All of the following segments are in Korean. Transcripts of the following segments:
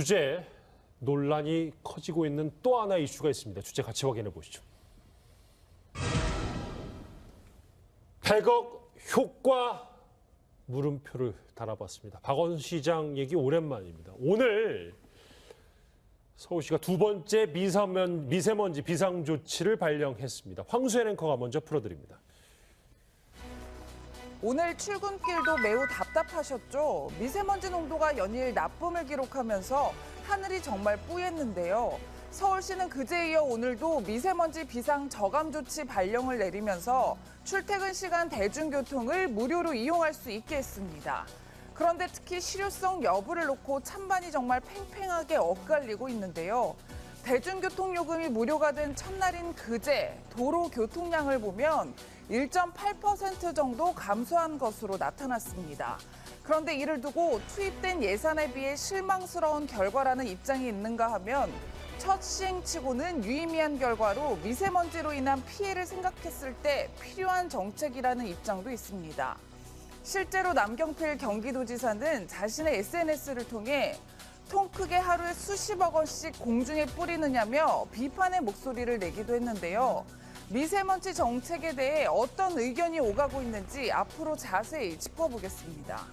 주제 논란이 커지고 있는 또 하나의 이슈가 있습니다. 주제 같이 확인해 보시죠. 100억 효과 물음표를 달아봤습니다. 박원순 시장 얘기 오랜만입니다. 오늘 서울시가 두 번째 미세먼지 비상조치를 발령했습니다. 황수연 앵커가 먼저 풀어드립니다. 오늘 출근길도 매우 답답하셨죠? 미세먼지 농도가 연일 나쁨을 기록하면서 하늘이 정말 뿌였는데요. 서울시는 그제에 이어 오늘도 미세먼지 비상 저감 조치 발령을 내리면서 출퇴근 시간 대중교통을 무료로 이용할 수 있게 했습니다. 그런데 특히 실효성 여부를 놓고 찬반이 정말 팽팽하게 엇갈리고 있는데요. 대중교통 요금이 무료가 된 첫날인 그제 도로 교통량을 보면 1.8% 정도 감소한 것으로 나타났습니다. 그런데 이를 두고 투입된 예산에 비해 실망스러운 결과라는 입장이 있는가 하면 첫 시행치고는 유의미한 결과로 미세먼지로 인한 피해를 생각했을 때 필요한 정책이라는 입장도 있습니다. 실제로 남경필 경기도지사는 자신의 SNS를 통해 통 크게 하루에 수십억 원씩 공중에 뿌리느냐며 비판의 목소리를 내기도 했는데요. 미세먼지 정책에 대해 어떤 의견이 오가고 있는지 앞으로 자세히 짚어보겠습니다.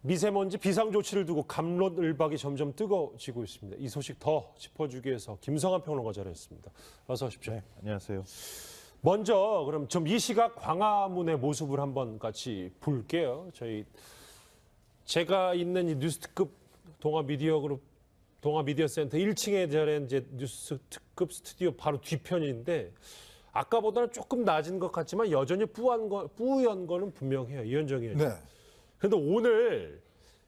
미세먼지 비상조치를 두고 갑론을박이 점점 뜨거워지고 있습니다. 이 소식 더 짚어주기 위해서 김성환 평론가 자리했습니다. 어서 오십시오. 네, 안녕하세요. 먼저 그럼 좀 이 시각 광화문의 모습을 한번 같이 볼게요. 제가 있는 이 뉴스특급 동아미디어센터 1층에 자리한 이제 뉴스특급 스튜디오 바로 뒤편인데 아까보다는 조금 낮은 것 같지만 여전히 뿌연 거는 분명해요. 이현정 의원님. 네. 그런데 오늘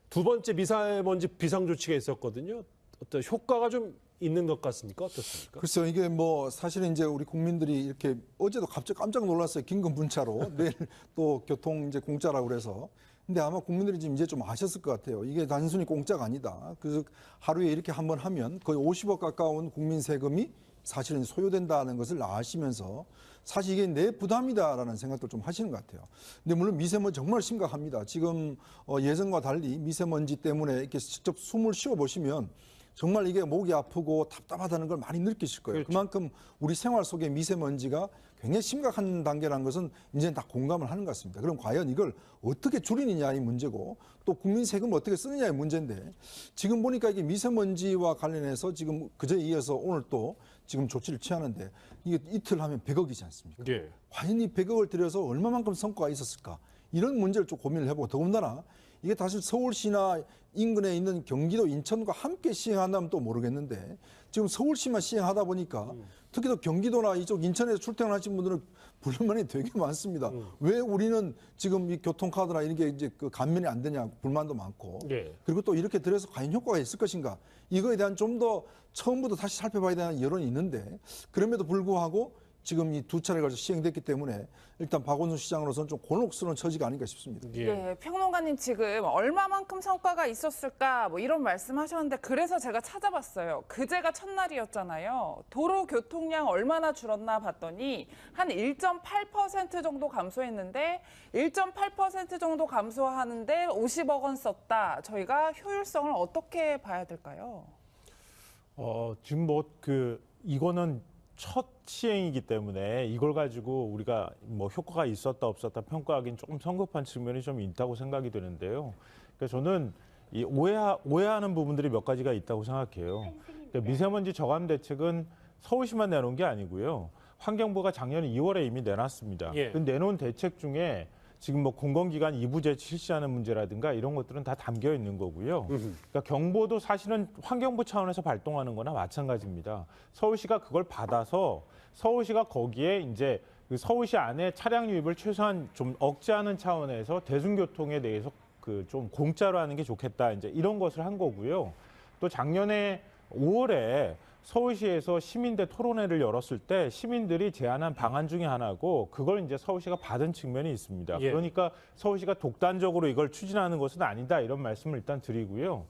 두 번째 미세먼지 비상조치가 있었거든요. 어떤 효과가 좀 있는 것 같습니까? 어떻습니까? 글쎄요, 이게 뭐 사실은 이제 우리 국민들이 이렇게 어제도 갑자기 깜짝 놀랐어요. 긴급 문자로 내일 또 교통 이제 공짜라고 그래서. 근데 아마 국민들이 지금 이제 좀 아셨을 것 같아요. 이게 단순히 공짜가 아니다. 그래서 하루에 이렇게 한번 하면 거의 50억 가까운 국민 세금이 사실은 소요된다는 것을 아시면서 사실 이게 내 부담이다라는 생각도 좀 하시는 것 같아요. 근데 물론 미세먼지 정말 심각합니다. 지금 예전과 달리 미세먼지 때문에 이렇게 직접 숨을 쉬어 보시면 정말 이게 목이 아프고 답답하다는 걸 많이 느끼실 거예요. 그렇죠. 그만큼 우리 생활 속에 미세먼지가 굉장히 심각한 단계라는 것은 이제는 다 공감을 하는 것 같습니다. 그럼 과연 이걸 어떻게 줄이느냐의 문제고 또 국민 세금을 어떻게 쓰느냐의 문제인데 지금 보니까 이게 미세먼지와 관련해서 지금 그제에 이어서 오늘 또 지금 조치를 취하는데 이게 이틀 하면 100억이지 않습니까? 예. 과연 이 100억을 들여서 얼마만큼 성과가 있었을까? 이런 문제를 좀 고민을 해보고 더군다나 이게 사실 서울시나 인근에 있는 경기도 인천과 함께 시행한다면 또 모르겠는데 지금 서울시만 시행하다 보니까 특히 또 경기도나 이쪽 인천에서 출퇴근하시는 분들은 불만이 되게 많습니다. 왜 우리는 지금 이 교통카드나 이런 게 이제 그 감면이 안 되냐 불만도 많고 예. 그리고 또 이렇게 들여서 과연 효과가 있을 것인가 이거에 대한 좀 더 처음부터 다시 살펴봐야 되는 여론이 있는데 그럼에도 불구하고 지금 이 두 차례 걸쳐 시행됐기 때문에 일단 박원순 시장으로서는 좀 곤혹스러운 처지가 아닌가 싶습니다. 예. 네, 평론가님 지금 얼마만큼 성과가 있었을까 뭐 이런 말씀하셨는데 그래서 제가 찾아봤어요. 그제가 첫날이었잖아요. 도로 교통량 얼마나 줄었나 봤더니 한 1.8% 정도 감소했는데 1.8% 정도 감소하는데 50억 원 썼다. 저희가 효율성을 어떻게 봐야 될까요? 지금 이거는 첫 시행이기 때문에 이걸 가지고 우리가 뭐 효과가 있었다 없었다 평가하기는 조금 성급한 측면이 좀 있다고 생각이 드는데요. 그래서 저는 이 오해하는 부분들이 몇 가지가 있다고 생각해요. 그러니까 미세먼지 저감 대책은 서울시만 내놓은 게 아니고요. 환경부가 작년 2월에 이미 내놨습니다. 예. 그 내놓은 대책 중에 지금 뭐 공공기관 2부 제치 실시하는 문제라든가 이런 것들은 다 담겨 있는 거고요. 그러니까 경보도 사실은 환경부 차원에서 발동하는 거나 마찬가지입니다. 서울시가 그걸 받아서 서울시가 거기에 이제 그 서울시 안에 차량 유입을 최소한 좀 억제하는 차원에서 대중교통에 대해서 그 좀 공짜로 하는 게 좋겠다. 이제 이런 것을 한 거고요. 또 작년에 5월에 서울시에서 시민대 토론회를 열었을 때 시민들이 제안한 방안 중에 하나고 그걸 이제 서울시가 받은 측면이 있습니다. 예. 그러니까 서울시가 독단적으로 이걸 추진하는 것은 아니다 이런 말씀을 일단 드리고요.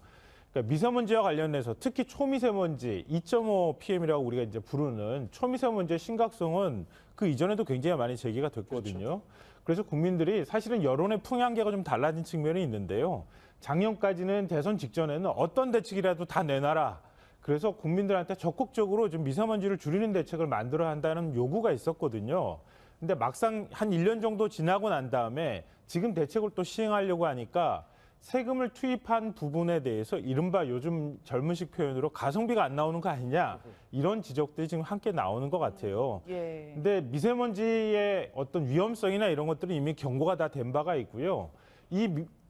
그러니까 미세먼지와 관련해서 특히 초미세먼지 2.5 PM이라고 우리가 이제 부르는 초미세먼지의 심각성은 그 이전에도 굉장히 많이 제기가 됐거든요. 그래서 국민들이 사실은 여론의 풍향계가 좀 달라진 측면이 있는데요. 작년까지는 대선 직전에는 어떤 대책이라도 다 내놔라. 그래서 국민들한테 적극적으로 좀 미세먼지를 줄이는 대책을 만들어야 한다는 요구가 있었거든요. 근데 막상 한 1년 정도 지나고 난 다음에 지금 대책을 또 시행하려고 하니까 세금을 투입한 부분에 대해서 이른바 요즘 젊은식 표현으로 가성비가 안 나오는 거 아니냐 이런 지적들이 지금 함께 나오는 것 같아요. 예. 근데 미세먼지의 어떤 위험성이나 이런 것들은 이미 경고가 다 된 바가 있고요.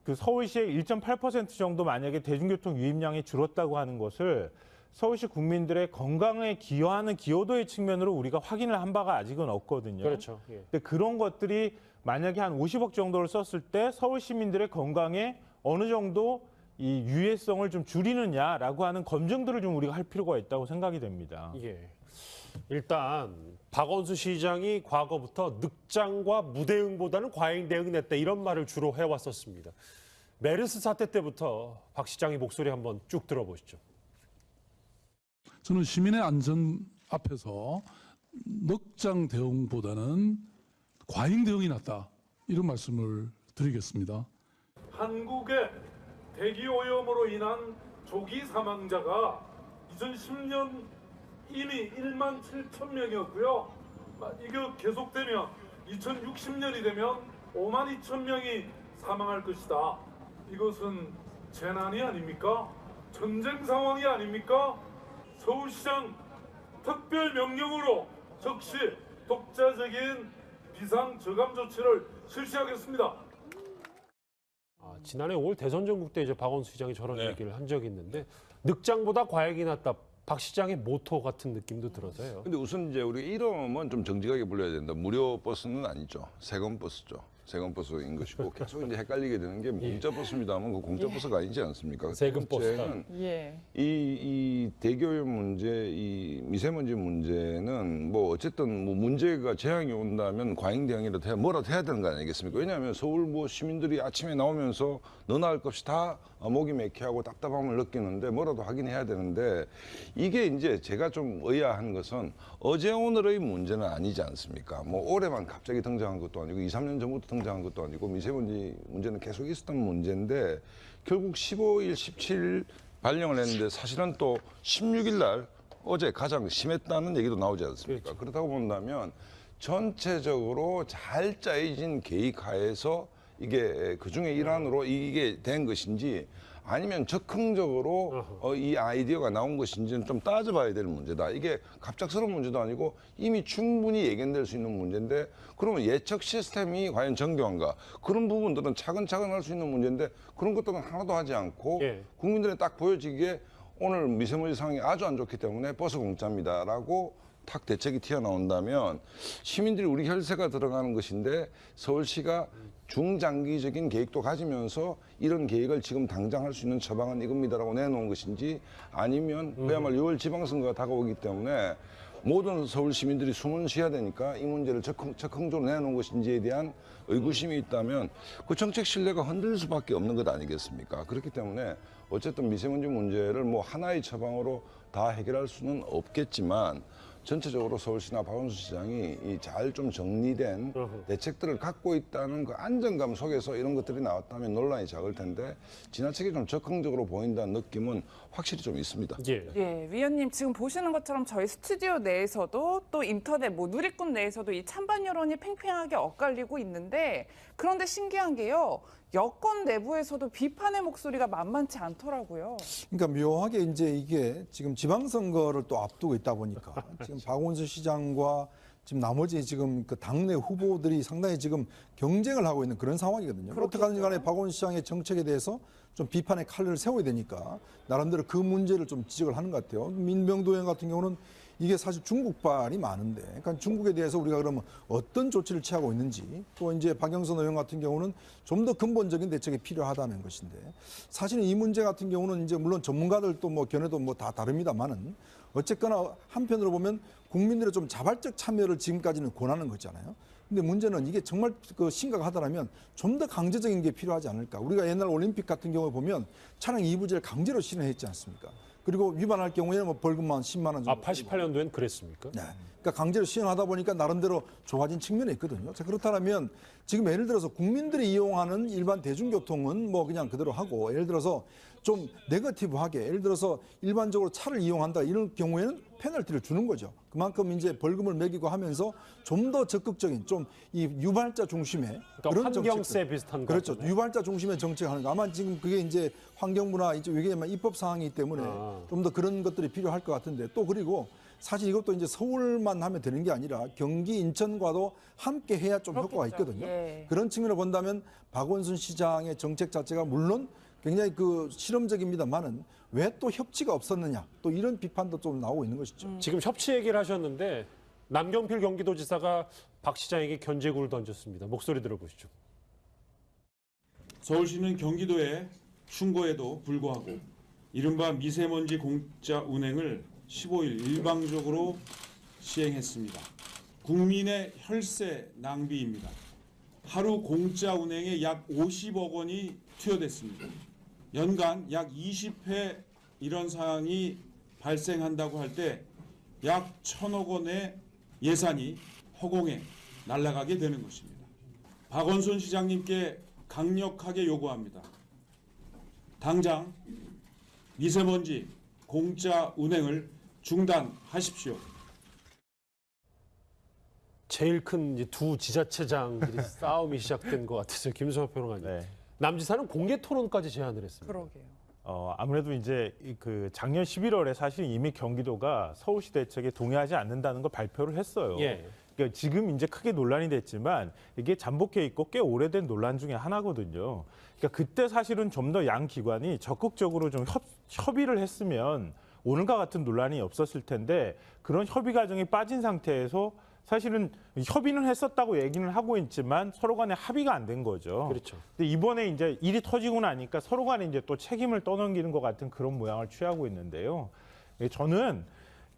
그 서울시의 1.8% 정도 만약에 대중교통 유입량이 줄었다고 하는 것을 서울시 국민들의 건강에 기여하는 기여도의 측면으로 우리가 확인을 한 바가 아직은 없거든요. 그렇죠. 예. 근데 그런 것들이 만약에 한 50억 정도를 썼을 때 서울 시민들의 건강에 어느 정도 이 유해성을 좀 줄이느냐라고 하는 검증들을 좀 우리가 할 필요가 있다고 생각이 됩니다. 예. 일단 박원순 시장이 과거부터 늑장과 무대응보다는 과잉 대응했다 이런 말을 주로 해왔었습니다. 메르스 사태 때부터 박 시장의 목소리 한번 쭉 들어보시죠. 저는 시민의 안전 앞에서 넉장 대응보다는 과잉 대응이 낫다 이런 말씀을 드리겠습니다. 한국의 대기 오염으로 인한 조기 사망자가 2010년 이미 1만 7천 명이었고요. 이거 계속되면 2060년이 되면 5만 2천 명이 사망할 것이다. 이것은 재난이 아닙니까? 전쟁 상황이 아닙니까? 서울시장 특별 명령으로 즉시 독자적인 비상 저감 조치를 실시하겠습니다. 지난해 5월 대선 전국 때 이제 박원순 시장이 저런 네. 얘기를 한 적이 있는데 늑장보다 과액이 낫다. 박 시장의 모토 같은 느낌도 들어서요. 근데 우선 이제 우리 이름은 좀 정직하게 불러야 된다. 무료 버스는 아니죠. 세금 버스죠. 세금 버스인 것이고 계속 이제 헷갈리게 되는 게 공짜 버스입니다만 그 공짜 버스가 아니지 않습니까? 세금 버스다. 번째는 예. 이 대기오염 문제, 이 미세먼지 문제는 뭐 어쨌든 뭐 문제가 재앙이 온다면 과잉 대응이라도 해야 뭐라도 해야 되는 거 아니겠습니까? 왜냐하면 서울 뭐 시민들이 아침에 나오면서 너나 할 것이 다 목이 맥히하고 답답함을 느끼는데 뭐라도 하긴 해야 되는데 이게 이제 제가 좀 의아한 것은 어제 오늘의 문제는 아니지 않습니까? 뭐 올해만 갑자기 등장한 것도 아니고 2, 3년 전부터 등장한 것도 아니고 미세먼지 문제는 계속 있었던 문제인데 결국 15일, 17일 발령을 했는데 사실은 또 16일 날 어제 가장 심했다는 얘기도 나오지 않습니까? 그렇다고 본다면 전체적으로 잘 짜여진 계획 하에서 이게 그중에 일환으로 이게 된 것인지 아니면 적극적으로 이 아이디어가 나온 것인지는 좀 따져봐야 될 문제다. 이게 갑작스러운 문제도 아니고 이미 충분히 예견될 수 있는 문제인데 그러면 예측 시스템이 과연 정교한가? 그런 부분들은 차근차근 할 수 있는 문제인데 그런 것들은 하나도 하지 않고 예. 국민들에 딱 보여지기에 오늘 미세먼지 상황이 아주 안 좋기 때문에 버스 공짜입니다라고 탁 대책이 튀어나온다면 시민들이 우리 혈세가 들어가는 것인데 서울시가 중장기적인 계획도 가지면서 이런 계획을 지금 당장 할 수 있는 처방은 이겁니다라고 내놓은 것인지 아니면 그야말로 6월 지방선거가 다가오기 때문에 모든 서울 시민들이 숨은 쉬어야 되니까 이 문제를 적극적으로 내놓은 것인지에 대한 의구심이 있다면 그 정책 신뢰가 흔들릴 수밖에 없는 것 아니겠습니까? 그렇기 때문에 어쨌든 미세먼지 문제를 뭐 하나의 처방으로 다 해결할 수는 없겠지만 전체적으로 서울시나 박원순 시장이 잘 좀 정리된 대책들을 갖고 있다는 그 안정감 속에서 이런 것들이 나왔다면 논란이 작을 텐데 지나치게 좀 적극적으로 보인다는 느낌은 확실히 좀 있습니다. 예. 예, 위원님 지금 보시는 것처럼 저희 스튜디오 내에서도 또 인터넷 뭐 누리꾼 내에서도 이 찬반 여론이 팽팽하게 엇갈리고 있는데 그런데 신기한 게요. 여권 내부에서도 비판의 목소리가 만만치 않더라고요. 그러니까 묘하게 이제 이게 지금 지방선거를 또 앞두고 있다 보니까 지금 박원순 시장과 지금 나머지 지금 그 당내 후보들이 상당히 지금 경쟁을 하고 있는 그런 상황이거든요. 어떻게 하든지 간에 박원순 시장의 정책에 대해서 좀 비판의 칼을 세워야 되니까 나름대로 그 문제를 좀 지적을 하는 것 같아요. 민병도 의원 같은 경우는 이게 사실 중국발이 많은데, 그러니까 중국에 대해서 우리가 그러면 어떤 조치를 취하고 있는지, 또 이제 박영선 의원 같은 경우는 좀 더 근본적인 대책이 필요하다는 것인데, 사실은 이 문제 같은 경우는 이제 물론 전문가들도 뭐 견해도 뭐 다 다릅니다만은 어쨌거나 한편으로 보면 국민들의 좀 자발적 참여를 지금까지는 권하는 거잖아요. 근데 문제는 이게 정말 그 심각하다면 좀 더 강제적인 게 필요하지 않을까. 우리가 옛날 올림픽 같은 경우에 보면 차량 2부제를 강제로 실현했지 않습니까? 그리고 위반할 경우에는 뭐 벌금만 10만 원 정도. 아, 88년도엔 그랬습니까? 네. 그러니까 강제로 시행하다 보니까 나름대로 좋아진 측면이 있거든요. 자, 그렇다면 지금 예를 들어서 국민들이 이용하는 일반 대중교통은 뭐 그냥 그대로 하고, 예를 들어서 좀 네거티브하게, 예를 들어서 일반적으로 차를 이용한다 이런 경우에는 페널티를 주는 거죠. 그만큼 이제 벌금을 매기고 하면서 좀 더 적극적인, 좀 이 유발자 중심의 그러니까 그런 환경세 정책들. 비슷한 그렇죠. 거잖아요. 유발자 중심의 정책하는 거. 아마 지금 그게 이제 환경부나 이제 외계만 입법 사항이기 때문에 좀 더 그런 것들이 필요할 것 같은데, 또 그리고 사실 이것도 이제 서울만 하면 되는 게 아니라 경기, 인천과도 함께 해야 좀 효과가 있거든요. 예. 그런 측면을 본다면 박원순 시장의 정책 자체가 물론 굉장히 그 실험적입니다만은 왜 또 협치가 없었느냐, 또 이런 비판도 좀 나오고 있는 것이죠. 지금 협치 얘기를 하셨는데 남경필 경기도지사가 박 시장에게 견제구를 던졌습니다. 목소리 들어보시죠. 서울시는 경기도의 충고에도 불구하고 이른바 미세먼지 공짜 운행을 15일 일방적으로 시행했습니다. 국민의 혈세 낭비입니다. 하루 공짜 운행에 약 50억 원이 투여됐습니다. 연간 약 20회 이런 상황이 발생한다고 할 때 약 1,000억 원의 예산이 허공에 날아가게 되는 것입니다. 박원순 시장님께 강력하게 요구합니다. 당장 미세먼지 공짜 운행을 중단하십시오. 제일 큰 두 지자체장들이 싸움이 시작된 것 같아서 김수환 평론가님. 네. 남지사는 공개 토론까지 제안을 했습니다. 그러게요. 아무래도 이제 그 작년 11월에 사실 이미 경기도가 서울시 대책에 동의하지 않는다는 걸 발표를 했어요. 예. 그러니까 지금 이제 크게 논란이 됐지만 이게 잠복해 있고 꽤 오래된 논란 중에 하나거든요. 그러니까 그때 사실은 좀 더 양 기관이 적극적으로 좀 협의를 했으면 오늘과 같은 논란이 없었을 텐데, 그런 협의 과정에 빠진 상태에서 사실은 협의는 했었다고 얘기는 하고 있지만 서로 간에 합의가 안 된 거죠. 그렇죠. 근데 이번에 이제 일이 터지고 나니까 서로 간에 이제 또 책임을 떠넘기는 것 같은 그런 모양을 취하고 있는데요. 저는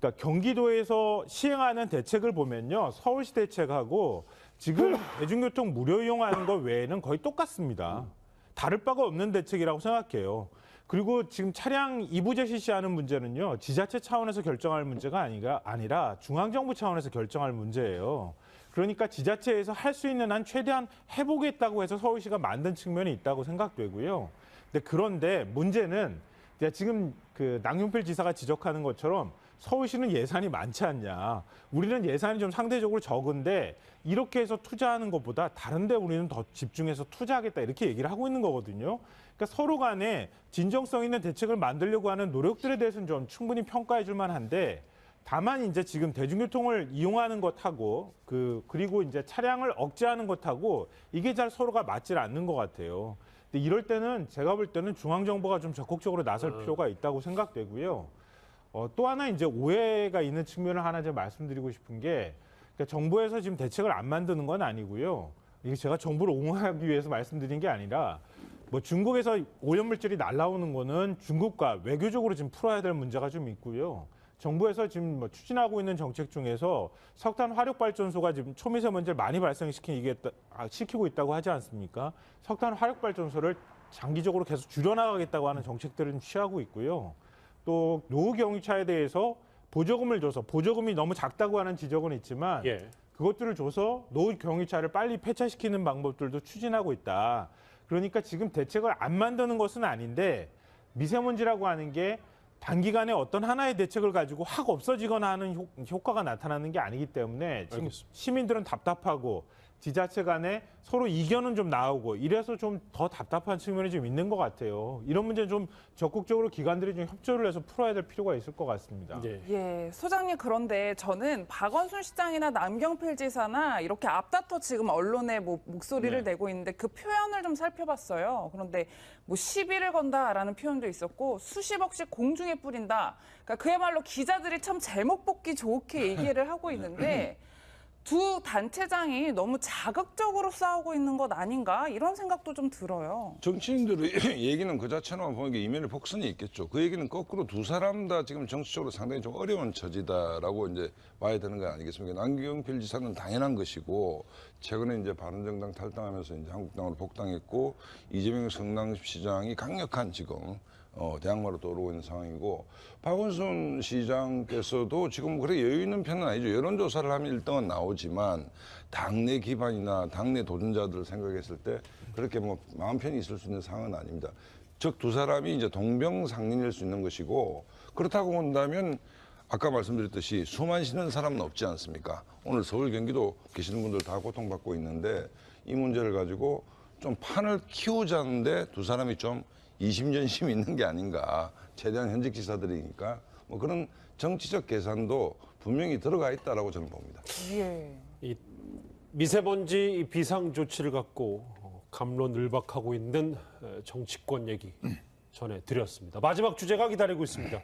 그러니까 경기도에서 시행하는 대책을 보면요, 서울시 대책하고 지금 대중교통 무료 이용하는 것 외에는 거의 똑같습니다. 다를 바가 없는 대책이라고 생각해요. 그리고 지금 차량 이부제 실시하는 문제는요, 지자체 차원에서 결정할 문제가 아니라 중앙정부 차원에서 결정할 문제예요. 그러니까 지자체에서 할 수 있는 한 최대한 해보겠다고 해서 서울시가 만든 측면이 있다고 생각되고요. 그런데 문제는 지금 그 남경필 지사가 지적하는 것처럼 서울시는 예산이 많지 않냐. 우리는 예산이 좀 상대적으로 적은데 이렇게 해서 투자하는 것보다 다른 데 우리는 더 집중해서 투자하겠다, 이렇게 얘기를 하고 있는 거거든요. 그러니까 서로 간에 진정성 있는 대책을 만들려고 하는 노력들에 대해서는 좀 충분히 평가해 줄 만한데, 다만 이제 지금 대중교통을 이용하는 것하고 그리고 이제 차량을 억제하는 것하고 이게 잘 서로가 맞질 않는 것 같아요. 근데 이럴 때는 제가 볼 때는 중앙정부가 좀 적극적으로 나설 필요가 있다고 생각되고요. 또 하나 이제 오해가 있는 측면을 하나 제가 말씀드리고 싶은 게, 그러니까 정부에서 지금 대책을 안 만드는 건 아니고요. 이게 제가 정부를 옹호하기 위해서 말씀드린 게 아니라, 뭐 중국에서 오염물질이 날라오는 거는 중국과 외교적으로 지금 풀어야 될 문제가 좀 있고요. 정부에서 지금 뭐 추진하고 있는 정책 중에서 석탄 화력발전소가 지금 초미세먼지를 많이 시키고 있다고 하지 않습니까? 석탄 화력발전소를 장기적으로 계속 줄여나가겠다고 하는 정책들을 취하고 있고요. 또 노후 경유차에 대해서 보조금을 줘서, 보조금이 너무 작다고 하는 지적은 있지만 예. 그것들을 줘서 노후 경유차를 빨리 폐차시키는 방법들도 추진하고 있다. 그러니까 지금 대책을 안 만드는 것은 아닌데, 미세먼지라고 하는 게 단기간에 어떤 하나의 대책을 가지고 확 없어지거나 하는 효과가 나타나는 게 아니기 때문에 지금 알겠습니다. 시민들은 답답하고 지자체 간에 서로 이견은 좀 나오고 이래서 좀 더 답답한 측면이 좀 있는 것 같아요. 이런 문제는 좀 적극적으로 기관들이 좀 협조를 해서 풀어야 될 필요가 있을 것 같습니다. 예. 예, 소장님, 그런데 저는 박원순 시장이나 남경필 지사나 이렇게 앞다퉈 지금 언론에 목소리를 네. 내고 있는데 그 표현을 좀 살펴봤어요. 그런데 뭐 시비를 건다라는 표현도 있었고 수십억씩 공중에 뿌린다. 그러니까 그야말로 기자들이 참 제목 뽑기 좋게 얘기를 하고 있는데 두 단체장이 너무 자극적으로 싸우고 있는 것 아닌가, 이런 생각도 좀 들어요. 정치인들의 얘기는 그 자체로만 보니까 이면에 복선이 있겠죠. 그 얘기는 거꾸로 두 사람 다 지금 정치적으로 상당히 좀 어려운 처지다라고 이제 봐야 되는 거 아니겠습니까? 남경필 지사는 당연한 것이고, 최근에 이제 바른정당 탈당하면서 이제 한국당으로 복당했고, 이재명 성남시장이 강력한 지금 대항마로 떠오르고 있는 상황이고 박원순 시장께서도 지금 그렇게 여유 있는 편은 아니죠. 여론조사를 하면 1등은 나오지만 당내 기반이나 당내 도전자들을 생각했을 때 그렇게 뭐 마음 편히 있을 수 있는 상황은 아닙니다. 즉 두 사람이 이제 동병상련일 수 있는 것이고 그렇다고 본다면 아까 말씀드렸듯이 숨 안 쉬는 사람은 없지 않습니까? 오늘 서울 경기도 계시는 분들 다 고통받고 있는데 이 문제를 가지고 좀 판을 키우자는데 두 사람이 좀 이심전심이 있는 게 아닌가. 최대한 현직 지사들이니까 뭐 그런 정치적 계산도 분명히 들어가 있다라고 저는 봅니다. 예. 이 미세먼지 비상 조치를 갖고 갑론을박하고 있는 정치권 얘기 전해드렸습니다. 마지막 주제가 기다리고 있습니다.